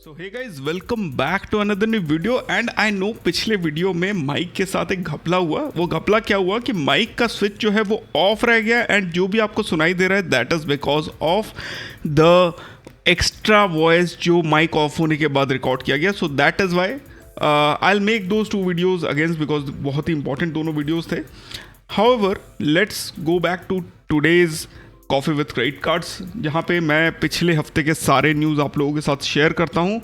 So hey guys welcome back to another new video and I know पिछले video में mic के साथ एक घपला हुआ। वो घपला क्या हुआ कि माइक का स्विच जो है वो ऑफ रह गया एंड जो भी आपको सुनाई दे रहा है that is because of the extra voice जो माइक ऑफ होने के बाद रिकॉर्ड किया गया। So that is why I will make those two videos against because बहुत ही इंपॉर्टेंट दोनों वीडियोज़ थे। However let's go back to today's coffee with credit cards, जहाँ पे मैं पिछले हफ्ते के सारे न्यूज़ आप लोगों के साथ शेयर करता हूँ।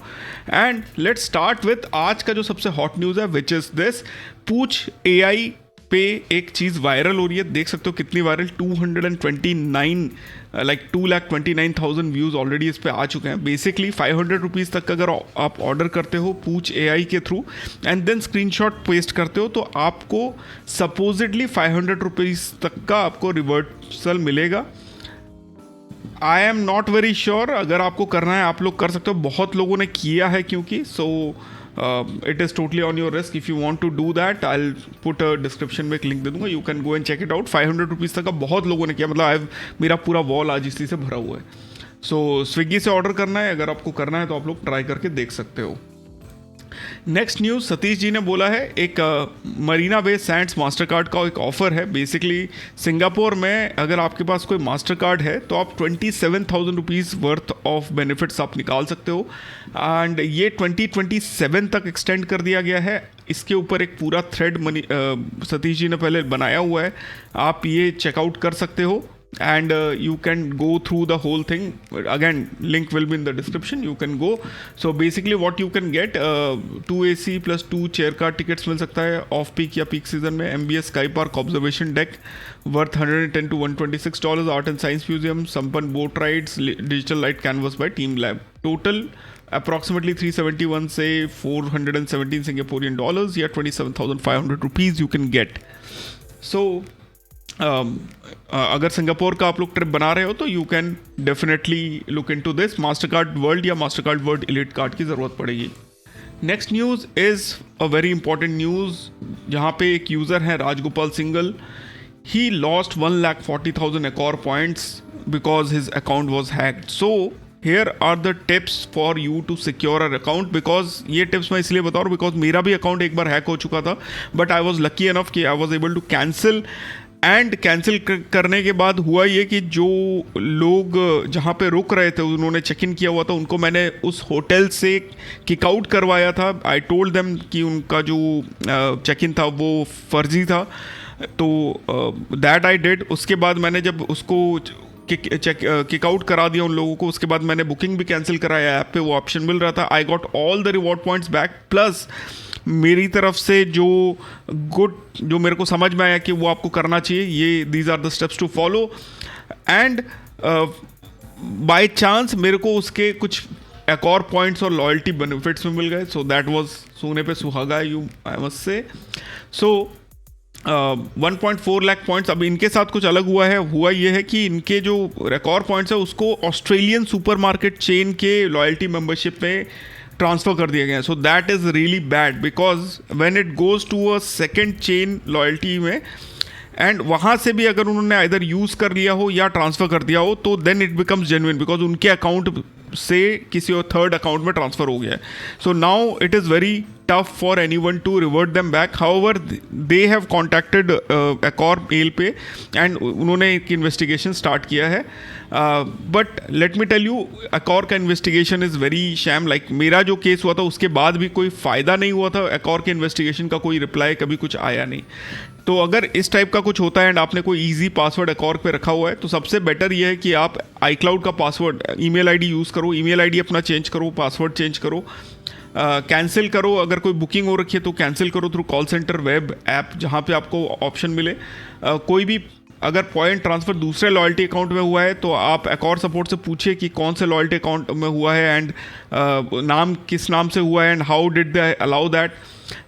एंड लेट्स स्टार्ट विथ आज का जो सबसे हॉट न्यूज़ है विच इज़ दिस। पूछ एआई पे एक चीज़ वायरल हो रही है, देख सकते हो कितनी वायरल। 229 लाइक 2,29,000 व्यूज़ ऑलरेडी इस पे आ चुके हैं। बेसिकली 500 रुपीज़ तक अगर आप ऑर्डर करते हो पूछ एआई के through and then screenshot paste करते हो तो आपको सपोजिडली 500 रुपीज़ तक का आपको रिवर्सल मिलेगा। आई एम नॉट वेरी श्योर, अगर आपको करना है आप लोग कर सकते हो, बहुत लोगों ने किया है क्योंकि so it is totally on your risk. If you want to do that I will put description में एक लिंक दे दूंगा, you can go and check it out. 500 rupees तक का बहुत लोगों ने किया, मतलब मेरा पूरा वॉल आज इसी से भरा हुआ है। सो स्विगी से ऑर्डर करना है, अगर आपको करना है तो आप लोग ट्राई करके देख सकते हो। नेक्स्ट न्यूज़, सतीश जी ने बोला है एक Marina Bay Sands Mastercard का एक ऑफ़र है। बेसिकली सिंगापुर में अगर आपके पास कोई मास्टर कार्ड है तो आप 27,000 रुपीज़ वर्थ ऑफ बेनिफिट्स आप निकाल सकते हो एंड ये 2027 तक एक्सटेंड कर दिया गया है। इसके ऊपर एक पूरा थ्रेड सतीश जी ने पहले बनाया हुआ है, आप ये चेकआउट कर सकते हो and you can go through the whole thing. Again, link will be in the description, you can go. So basically what you can get 2 AC plus 2 chair car tickets मिल सकता है ऑफ पीक या peak season में। MBS sky park observation deck worth $110 to $126। Art and science museum, sampan boat rides, digital light canvas by team lab. Total approximately 371 से 417 Singaporean dollars या 27,500 rupees you can get. So अगर Singapore का आप लोग trip बना रहे हो तो you can definitely look into this. Mastercard world या Mastercard world elite card की ज़रूरत पड़ेगी। Next news is a very important news, जहाँ पे एक यूज़र है Rajagopal Singal, he lost 1,40,000 Accor points because his account was hacked. So here are the tips for you to secure your account. Because ये टिप्स मैं इसलिए बता रहा हूँ बिकॉज मेरा भी अकाउंट एक बार हैक हो चुका था, but I was lucky enough कि I was able to cancel. And cancel करने के बाद हुआ ये कि जो लोग जहाँ पे रुक रहे थे उन्होंने चेक इन किया हुआ था, उनको मैंने उस होटल से किक आउट करवाया था। आई टोल्ड देम कि उनका जो चेक इन था वो फर्जी था, तो दैट आई डिड। उसके बाद मैंने जब उसको किक आउट करा दिया उन लोगों को, उसके बाद मैंने बुकिंग भी कैंसिल कराया। ऐप पे वो ऑप्शन मिल रहा था। I got all the reward points back, plus मेरी तरफ से जो मेरे को समझ में आया कि वो आपको करना चाहिए, ये these are the steps to follow. And by chance मेरे को उसके कुछ एक और पॉइंट्स और लॉयल्टी बेनिफिट्स में मिल गए। सो दैट वाज सोने पे सुहागा, I must say. So 1.4 lakh points. अब इनके साथ कुछ अलग हुआ ये है कि इनके जो रिकॉर्ड पॉइंट्स है उसको ऑस्ट्रेलियन सुपरमार्केट चेन के लॉयल्टी मेंबरशिप में ट्रांसफ़र कर दिया गया। So that is really bad because when it goes to a second chain loyalty में एंड वहाँ से भी अगर उन्होंने आइदर यूज़ कर लिया हो या ट्रांसफ़र कर दिया हो तो then it becomes genuine because उनके अकाउंट से किसी और थर्ड अकाउंट में ट्रांसफ़र हो गया है। So now it is very tough for anyone to revert them back. However, they have contacted Accor mail पे एंड उन्होंने एक इन्वेस्टिगेशन स्टार्ट किया है। But let me tell you, Accor का investigation is very sham. Like मेरा जो case हुआ था उसके बाद भी कोई फ़ायदा नहीं हुआ था। Accor के इन्वेस्टिगेशन का कोई रिप्लाई कभी कुछ आया नहीं। तो अगर इस टाइप का कुछ होता है एंड आपने कोई ईजी पासवर्ड Accor पे रखा हुआ है तो सबसे बेटर ये है कि आप iCloud का पासवर्ड ईमेल आईडी यूज़ करो, ईमेल आईडी अपना चेंज करो, पासवर्ड चेंज करो, कैंसिल करो। अगर कोई बुकिंग हो रखी है तो कैंसिल करो through call centre web app, जहाँ पे आपको ऑप्शन मिले। कोई भी अगर पॉइंट ट्रांसफ़र दूसरे लॉयल्टी अकाउंट में हुआ है तो आप Accor सपोर्ट से पूछिए कि कौन से लॉयल्टी अकाउंट में हुआ है एंड नाम किस नाम से हुआ है and how did they allow that.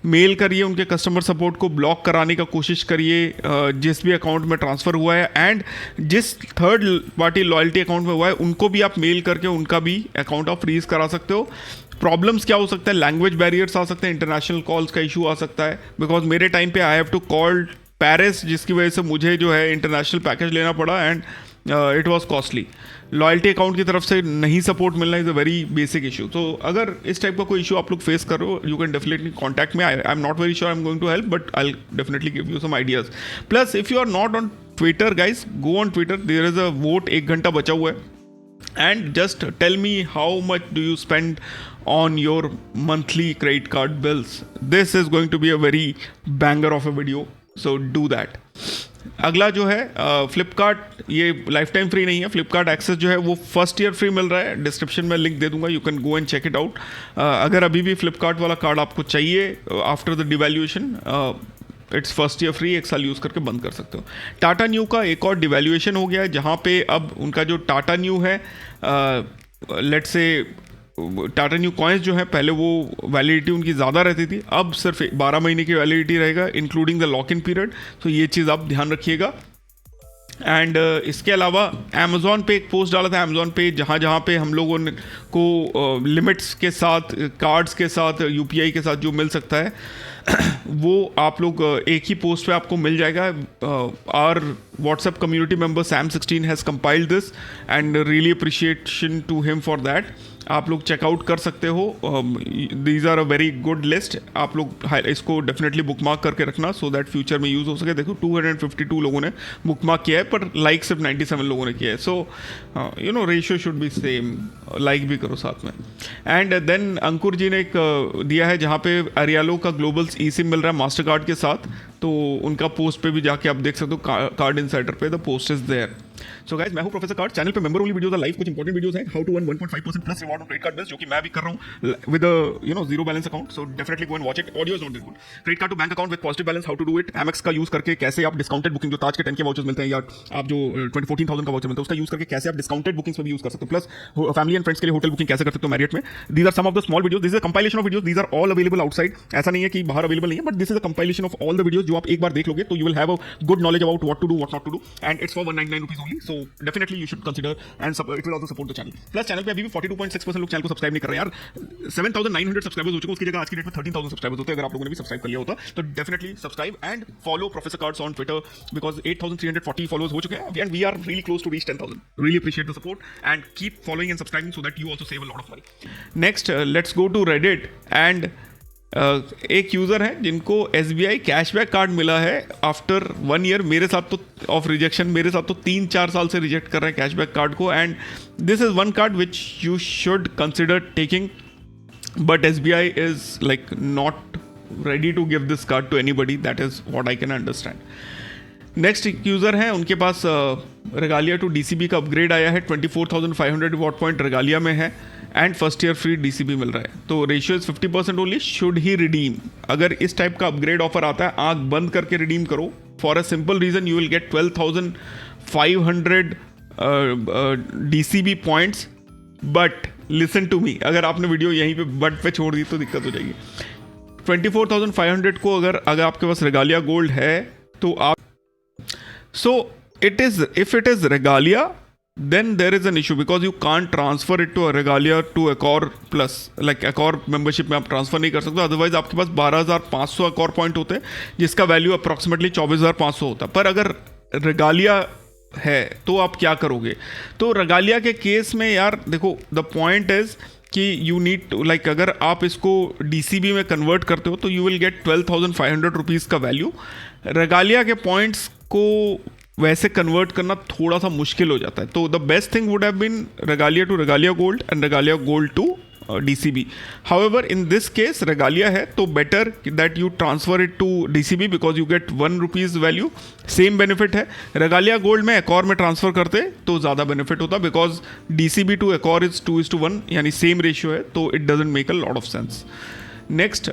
Mail करिए उनके कस्टमर सपोर्ट को, ब्लॉक कराने का कोशिश करिए जिस भी अकाउंट में ट्रांसफ़र हुआ है एंड जिस थर्ड पार्टी लॉयल्टी अकाउंट में हुआ है उनको भी आप मेल करके उनका भी अकाउंट आप फ्रीज करा सकते हो। प्रॉब्लम्स क्या हो सकता है, लैंग्वेज बैरियर्स आ सकते हैं, इंटरनेशनल कॉल्स का इशू आ सकता है। बिकॉज मेरे टाइम पे I have to call Paris, जिसकी वजह से मुझे जो है इंटरनेशनल पैकेज लेना पड़ा and it was costly. Loyalty account की तरफ से नहीं सपोर्ट मिलना is a very basic issue. तो अगर इस टाइप का कोई इशू आप लोग फेस कर रहे हो, you can definitely contact me. I am not very sure I am going to help, but I definitely give you some ideas. Plus if you are not on Twitter guys, go on Twitter. There is a vote, 1 घंटा बचा हुआ है. And just tell me how much do you spend on your monthly credit card bills. This is going to be a very banger of a video, so do that. अगला जो है फ्लिपकार्ट, ये life time free नहीं है. Flipkart access जो है वो first year free मिल रहा है. डिस्क्रिप्शन में लिंक दे दूंगा, you can go and check it out. अगर अभी भी फ्लिपकार्ट वाला कार्ड आपको चाहिए after the devaluation, it's first year free, 1 साल यूज़ करके बंद कर सकते हो. टाटा न्यू का एक और डिवैल्यूएशन हो गया है, जहाँ पे अब उनका जो टाटा न्यू है, let's say Tata new coins जो है, पहले वो वैलिडिटी उनकी ज़्यादा रहती थी, अब सिर्फ 12 महीने की वैलिडिटी रहेगा including the lock in period. तो ये चीज़ आप ध्यान रखिएगा. एंड इसके अलावा अमेज़ॉन पे एक पोस्ट डाला था. अमेज़ॉन पे जहाँ पे हम लोगों को लिमिट्स के साथ, कार्ड्स के साथ, यूपीआई के साथ जो मिल सकता है वो आप लोग एक ही पोस्ट पे आपको मिल जाएगा. Our WhatsApp community member Sam16 has compiled this and really appreciation to him for that. आप लोग चेकआउट कर सकते हो. These are a very good list. आप लोग इसको डेफिनेटली बुकमार्क करके रखना सो दैट फ्यूचर में यूज़ हो सके. देखो 252 लोगों ने बुकमार्क किया है, पर लाइक सिर्फ 97 लोगों ने किया है. So you know ratio should be same, like भी करो साथ में. एंड देन अंकुर जी ने एक दिया है जहाँ पे अरियालो का ग्लोबल ई सिम मिल रहा है मास्टर कार्ड के साथ. तो उनका पोस्ट पे भी जाके आप देख सकते हो, कार्ड इनसाइडर पे the post is there. So guys, मैं हूं प्रोफेसर कार्ड. चैनल पे मेंबर ओनली वीडियोस है, लाइव कुछ इंपॉर्टेंट वीडियोस हैं. How to earn 1.5% plus reward on credit card bills, जो कि मैं भी कर रहा हूं with you know zero balance account. So definitely go and watch it. Audio is not this good. Credit card to bank account with positive balance, how to do it. Amex का use करके कैसे आप discounted booking, जो ताज के 10 के vouchers मिलते हैं, या आप जो 14,000 का वाउचर मिलता है, उसका यूज करके कैसे आप डिस्काउंटेड बुकिंग्स में भी यूज कर सकते हो. प्लस फैमिली एंड फ्रेंड्स के लिए होटल बुकिंग कैसे कर सकते हो मैरियट में. These are some of the small videos. This is a compilation of videos. These are all available outside. ऐसा नहीं है कि बाहर अवेलेबल नहीं है, but this is a compilation of all the videos जो आप एक बार देख लोगे तो you will have a good knowledge about what to do, what not to do. And it's for 199 rupees only. So definitely you should consider and it will also support the channel. Plus channel पे अभी भी 42.6% लोग channel को subscribe नहीं कर रहे हैं यार. 7,900 सब्सक्राइबर्स हो चुके हैं, उसकी जगह आज की डेट में 13,000 सब्सक्राइबर्स होते हैं. अगर आप लोगों ने भी सब्सक्राइब कर लिया होता तो definitely subscribe and follow professor cards on Twitter, because 8,340 followers हो चुके हैं and we are really close to reach 10,000. Really appreciate the support and keep following and subscribing so that you also save a lot of money. Next let's go to Reddit. And एक user है जिनको SBI cashback card मिला है after 1 year. मेरे साथ तो of rejection, मेरे साथ तो 3-4 साल से रिजेक्ट कर रहे हैं कैशबैक कार्ड को. And this is one card which you should consider taking, but SBI is like not ready to give this card to anybody. That is what I can understand. Next एक user है, उनके पास Regalia to DCB का upgrade आया है. 24,500 what point Regalia में है and first year free DCB मिल रहा है. तो ratio is 50% only. Should he redeem? अगर इस टाइप का अपग्रेड ऑफर आता है, आंख बंद करके रिडीम करो. For a simple reason, you will get 12,500 DCB points. But listen to me, अगर आपने वीडियो यहीं पे बट पे छोड़ दी तो दिक्कत हो जाएगी. 24,500 को अगर आपके पास रेगालिया गोल्ड है तो आप, so if it is regalia, then there is an issue because you can't transfer it to a regalia to Accor plus, like Accor membership में आप ट्रांसफर नहीं कर सकते. अदरवाइज आपके पास 12,500 Accor पॉइंट होते हैं, जिसका वैल्यू अप्रॉक्सीमेटली 24,500 होता है. पर अगर रेगालिया है तो आप क्या करोगे? तो रेगालिया के केस में यार देखो, द पॉइंट इज कि यू नीड टू, लाइक अगर आप इसको DCB में कन्वर्ट करते हो तो यू विल गेट 12,500 रुपीज़ का वैल्यू. रेगालिया के पॉइंट्स को वैसे कन्वर्ट करना थोड़ा सा मुश्किल हो जाता है. तो the best thing would have been Regalia to Regalia gold and Regalia gold to DCB. However, in this case Regalia है तो better that you transfer it to DCB because you get 1 rupees value. Same benefit है. Regalia gold में Accor में transfer करते तो ज़्यादा benefit होता because DCB to Accor is 2:1, यानी सेम रेशियो है. तो it doesn't make a lot of sense. Next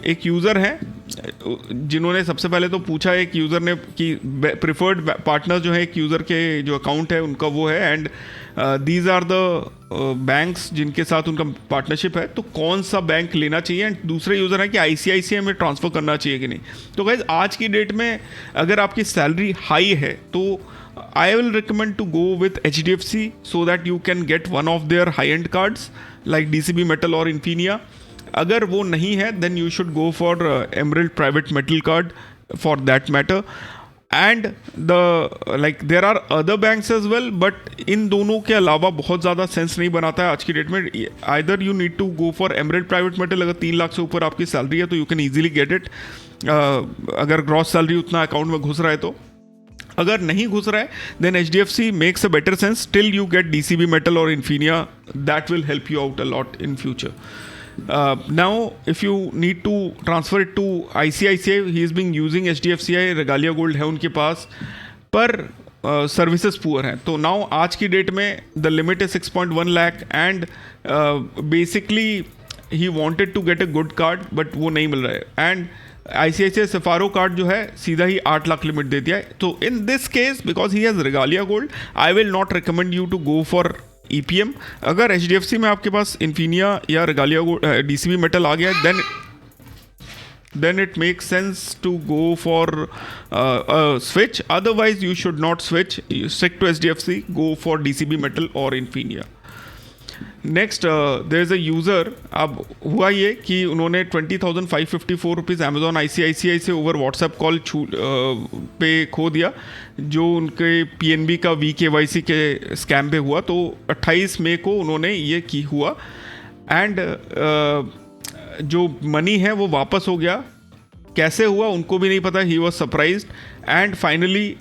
एक यूज़र है जिन्होंने सबसे पहले तो पूछा, एक यूज़र ने कि प्रिफर्ड पार्टनर जो है एक यूज़र के जो अकाउंट है उनका वो है, and these are the banks जिनके साथ उनका पार्टनरशिप है, तो कौन सा बैंक लेना चाहिए. एंड दूसरे यूज़र है कि ICICI में ट्रांसफ़र करना चाहिए कि नहीं. तो गाइज आज की डेट में अगर आपकी सैलरी हाई है तो I will recommend to go with HDFC so that you can get one of their high end cards like DCB metal और इन्फीनिया. अगर वो नहीं है then you should go for Emerald private metal card for that matter. And the like there are other banks as well, but इन दोनों के अलावा बहुत ज़्यादा सेंस नहीं बनाता है आज की डेट में. Either you need to go for Emerald private metal. अगर 3 लाख से ऊपर आपकी सैलरी है तो you can easily get it, अगर ग्रॉस सैलरी उतना अकाउंट में घुस रहा है तो. अगर नहीं घुस रहा है then HDFC makes a better sense till you get DCB metal और Infinia. That will help you out a lot in future. Now if you need to transfer it to ICICI, he is being using HDFCI, Regalia Gold है उनके पास, पर services poor हैं. तो now आज की date में the limit है 6.1 lakh and basically he wanted to get a good card but वो नहीं मिल रहा है. एंड ICICI सफारो कार्ड जो है सीधा ही 8 लाख लिमिट दे दिया है. तो in this case because he has Regalia gold, I will not recommend you to go for EPM. अगर HDFC में आपके पास इन्फीनिया या रेगालिया DCB मेटल आ गया then it makes sense to go for a switch. Otherwise you should not switch. You stick to HDFC, go for DCB metal or Infinia. Next there is a user. अब हुआ ये कि उन्होंने 20,554 rupees Amazon ICICI से over WhatsApp call पे खो दिया, जो उनके PNB का VKYC के स्कैम पे हुआ. तो 28 मई को उन्होंने ये की हुआ एंड जो मनी है वो वापस हो गया. कैसे हुआ उनको भी नहीं पता. He was surprised and finally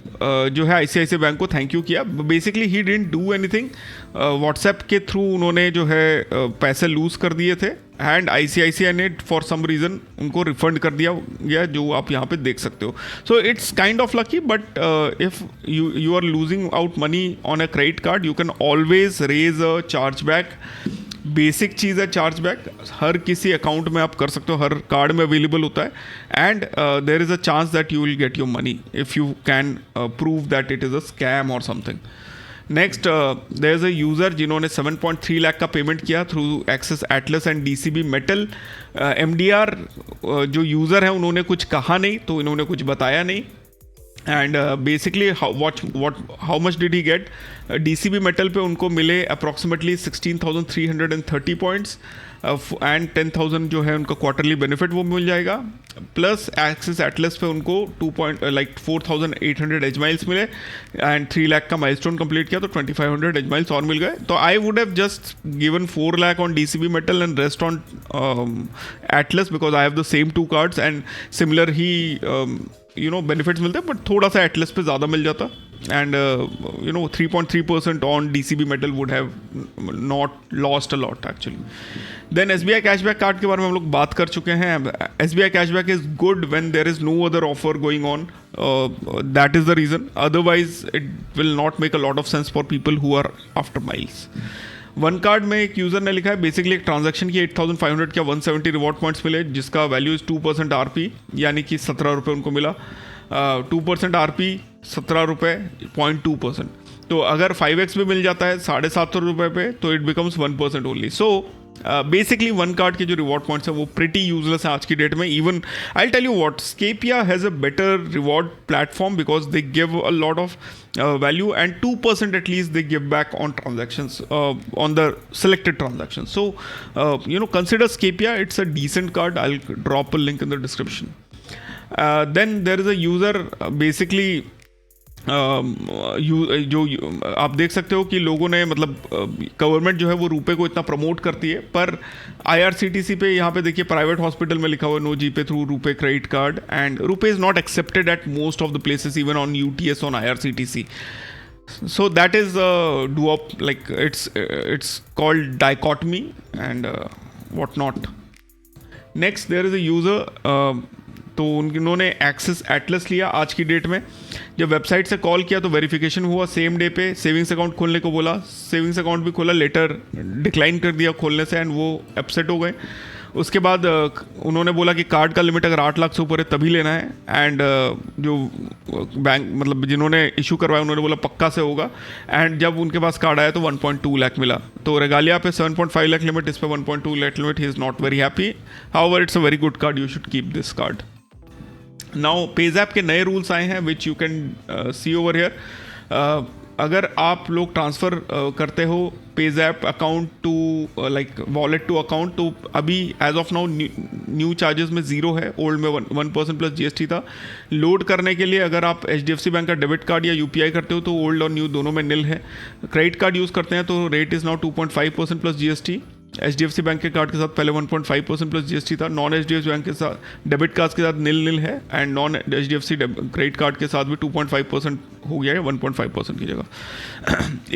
जो है ICICI बैंक को थैंक यू किया. Basically he didn't do anything. WhatsApp के थ्रू उन्होंने जो है पैसे लूज़ कर दिए थे एंड ICICI ने फॉर सम रीज़न उनको रिफंड कर दिया गया, जो आप यहाँ पे देख सकते हो. So it's kind of lucky, but if you are losing out money on a credit card you can always raise a charge back. Basic चीज़ है चार्ज बैक, हर किसी अकाउंट में आप कर सकते हो, हर कार्ड में अवेलेबल होता है. And there is a chance that you will get your money if you can prove that it is a scam or something. Next there is a user जिन्होंने 7.3 लाख का पेमेंट किया through Axis Atlas and DCB metal. MDR जो user है उन्होंने कुछ कहा नहीं, तो इन्होंने कुछ बताया नहीं. And basically how much did he get. DCB metal पे उनको मिले अप्रॉक्सीमेटली 16,330 पॉइंट्स एंड 10,000 जो है उनका क्वार्टरली बेनिफिट वो मिल जाएगा. प्लस एक्सिस एटलस पे उनको 4,800 एज माइल्स मिले एंड 3 लाख का माइलस्टोन कंप्लीट किया तो 2,500 एज माइल्स और मिल गए. तो I would have just given 4 lakh on DCB metal and rest on Atlas because I have the same 2 cards and similar he benefits मिलते हैं, बट थोड़ा सा एटलस पे ज़्यादा मिल जाता. And 3.3% on DCB metal would have not lost a lot actually. Then SBI cashback card के बारे में हम लोग बात कर चुके हैं. SBI cashback is good when there is no other offer going on. That is the reason. Otherwise it will not make a lot of sense for people who are after miles. One card में एक user ने लिखा है basically एक transaction की 8,500 क्या 170 reward points मिले, जिसका वैल्यू इज़ 2% RP, यानी कि 17 रुपये उनको मिला. 2% RP 17 रुपये 0.2%. तो अगर 5x भी मिल जाता है 750 रुपये पे तो it becomes 1% only. So basically one card के जो रिवॉर्ड पॉइंट्स हैं वो प्रिटी यूजलेस हैं आज की डेट में. Even I tell you what, Scapia has a better reward platform because they give a lot of value and 2% at least they give back on transactions, on the selected transactions. So consider Scapia. It's a decent card. I'll drop a link in the description. Then there is a user basically जो आप देख सकते हो कि लोगों ने मतलब government जो है वो रुपए को इतना प्रमोट करती है, पर IRCTC पे यहाँ पे देखिए प्राइवेट हॉस्पिटल में लिखा हुआ no GPay through RuPay credit card, and RuPay is not accepted at most of the places even on UTS on IRCTC. So that is a duop, like it's called dichotomy and what not. Next there is a user तो उन्होंने axis Atlas लिया आज की date में. जब website से call किया तो वेरिफिकेशन हुआ सेम डे पे. सेविंग्स अकाउंट खोलने को बोला, सेविंग्स अकाउंट भी खोला, लेटर डिक्लाइन कर दिया खोलने से एंड वो अपसेट हो गए. उसके बाद उन्होंने बोला कि कार्ड का लिमिट अगर 8 लाख से ऊपर है तभी लेना है. एंड जो बैंक मतलब जिन्होंने इशू करवाया उन्होंने बोला पक्का से होगा. एंड जब उनके पास कार्ड आया तो 1.2 लाख मिला. तो रेगालिया पे 7.5 लाख लिमिट, इस पे 1.2 lakh limit. He is not very happy. However it's a very good card, you should keep this card. Now PayZapp के नए रूल्स आए हैं which you can see over here. अगर आप लोग ट्रांसफ़र करते हो PayZapp account to like wallet to account, तो अभी as of now new charges में 0 है, ओल्ड में 1% प्लस GST था। लोड करने के लिए अगर आप HDFC बैंक का डेबिट कार्ड या UPI करते हो तो ओल्ड और न्यू दोनों में निल है। क्रेडिट कार्ड यूज़ करते हैं तो rate is now 2.5% plus GST। HDFC bank के कार्ड के साथ पहले 1.5% प्लस GST था। नॉन HDFC बैंक के साथ डेबिट कार्ड के साथ निल है, and non HDFC credit card के साथ भी 2.5% हो गया है 1.5% की जगह।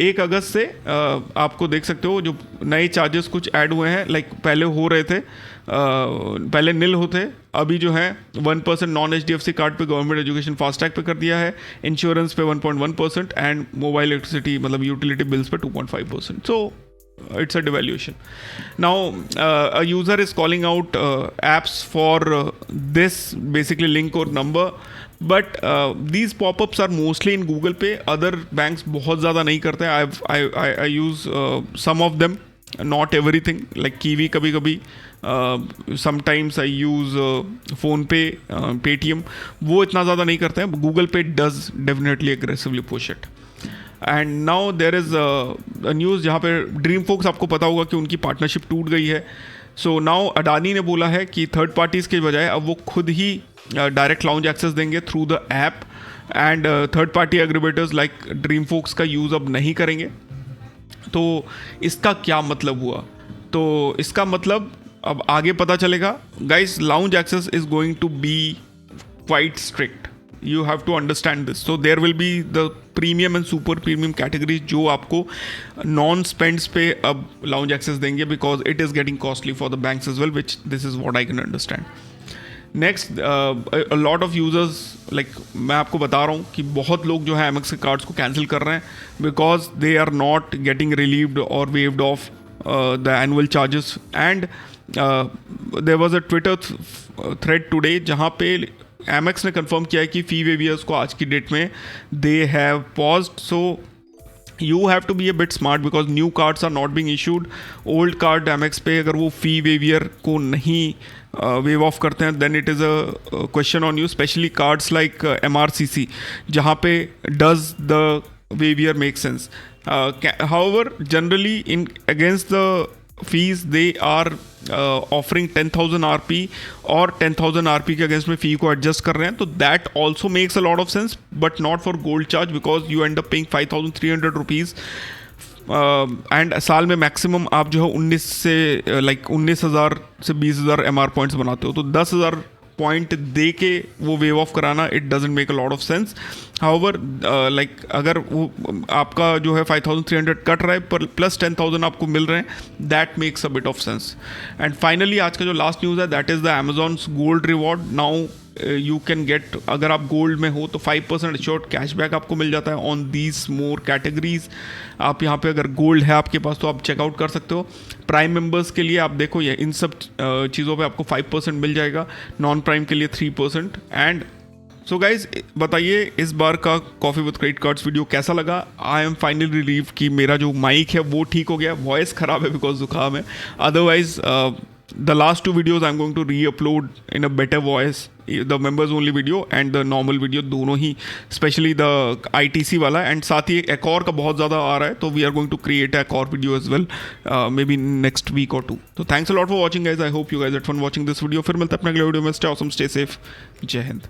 1 अगस्त से आपको देख सकते हो जो नए चार्जेस कुछ ऐड हुए हैं, लाइक पहले हो रहे थे, पहले निल होते, अभी जो है 1% नॉन HDFC कार्ड पे गवर्नमेंट एजुकेशन फास्टैग पे कर दिया है, इंश्योरेंस पे 1.1% एंड मोबाइल इलेक्ट्रिसिटी मतलब यूटिलिटी बिल्स पे 2.5%. सो it's a devaluation. Now a user is calling out apps for this basically link or number, but these pop-ups are mostly in Google Pay. Other banks बहुत ज़्यादा नहीं करते हैं. I use some of them, not everything. Like Kiwi कभी कभी, sometimes I use PhonePe, Paytm, वो इतना ज़्यादा नहीं करते हैं. Google Pay does definitely aggressively push it. And now there is news जहाँ पे ड्रीम फोक्स, आपको पता होगा कि उनकी पार्टनरशिप टूट गई है. सो नाउ अडानी ने बोला है कि थर्ड पार्टीज़ के बजाय अब वो खुद ही डायरेक्ट लाउंज एक्सेस देंगे through the app, and third party aggregators like Dreamfolks का यूज़ अब नहीं करेंगे. तो इसका क्या मतलब हुआ? तो इसका मतलब अब आगे पता चलेगा. Guys, lounge access is going to be quite strict. You have to understand this. So there will be the premium and super premium categories जो आपको non spends पे अब lounge access देंगे, because it is getting costly for the banks as well, which this is what I can understand. Next, a lot of users, like मैं आपको बता रहा हूँ कि बहुत लोग जो है Amex के कार्ड्स को कैंसिल कर रहे हैं because they are not getting relieved or waived off the annual charges. And there was a Twitter thread today जहाँ पे Amex ने कंफर्म किया है कि फी वेवियर्स को आज की डेट में they have paused. So you have to be a bit smart because new cards are not being issued. Old card Amex पे अगर वो फी वेवियर को नहीं वेव ऑफ करते हैं then it is a question on you, specially cards like MRCC जहाँ पे does the waiver make sense. However generally in against the fees they are offering 10,000 RP और 10,000 RP के अगेंस्ट में फी को एडजस्ट कर रहे हैं. तो that also makes a lot of sense, but not for gold charge because you and up paying 5,300 rupees. And साल में मैक्सिमम आप जो है 19,000 से 20,000 MR पॉइंट्स बनाते हो. तो 10,000 पॉइंट दे के वो वेव ऑफ कराना, it doesn't make a lot of sense. However like अगर वो आपका जो है 5,300 कट रहा है पर प्लस 10,000 आपको मिल रहे हैं, that makes a bit of sense. And finally आज का जो लास्ट न्यूज़ है that is the Amazon's gold reward. Now you can gate, अगर आप गोल्ड में हो तो 5% श्योर कैशबैक आपको मिल जाता है ऑन दीज मोर कैटेगरीज. आप यहाँ पे अगर गोल्ड है आपके पास तो आप चेकआउट कर सकते हो. प्राइम मेंबर्स के लिए आप देखो ये इन सब चीज़ों पे आपको 5% मिल जाएगा, नॉन प्राइम के लिए 3%. एंड सो गाइज बताइए इस बार का coffee with credit cards video कैसा लगा. आई एम फाइनली रिलीव कि मेरा जो माइक है वो ठीक हो गया. वॉइस ख़राब है बिकॉज जुकाम है. Otherwise the last 2 videos I'm going to re-upload in a better voice, the members only video and the normal video दोनों ही, especially the ITC वाला. एंड साथ ही एक और का बहुत ज़्यादा आ रहा है, तो we are going to create a और video as well, maybe next week or 2. तो thanks a lot for watching guys. I hope you guys had fun watching this video. फिर मिलते हैं अपने अगले वीडियो में. Stay awesome, stay safe. जय हिंद.